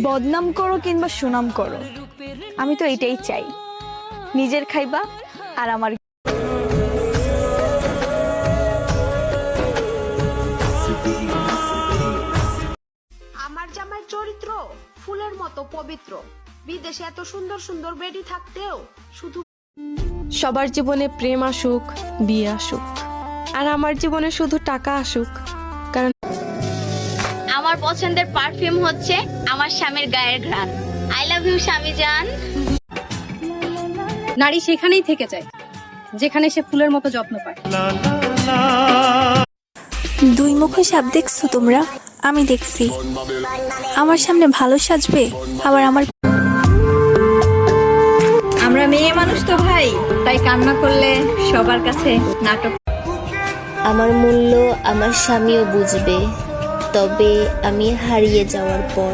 বদনাম করো কিংবা সুনাম করো, আমি তো এটাই চাই, নিজের খাইবা আর আমার। আমার জামাইয়ের চরিত্র ফুলের মতো পবিত্র, বিদেশে এত সুন্দর সুন্দর বেডি থাকতেও শুধু। সবার জীবনে প্রেম আসুক, বিয়ে আসুক, আর আমার জীবনে শুধু টাকা আসুক। কারণ আমার পছন্দের পারফিউম হচ্ছে আমার স্বামীর গায়ের ঘ্রাণ। আই লাভ ইউ স্বামী জান। নারী সেখানেই থেকে যায় যেখানে সে ফুলের মতো যত্ন পায়। দুই মুখো সাপ দেখছো তোমরা? আমি দেখছি। আমার সামনে ভালো সাজবে, আবার আমরা মেয়ে মানুষ তো ভাই, তাই কান্না করলে সবার কাছে নাটক। আমার মূল্য আমার স্বামীও বুঝবে, তবে আমি হারিয়ে যাওয়ার পর।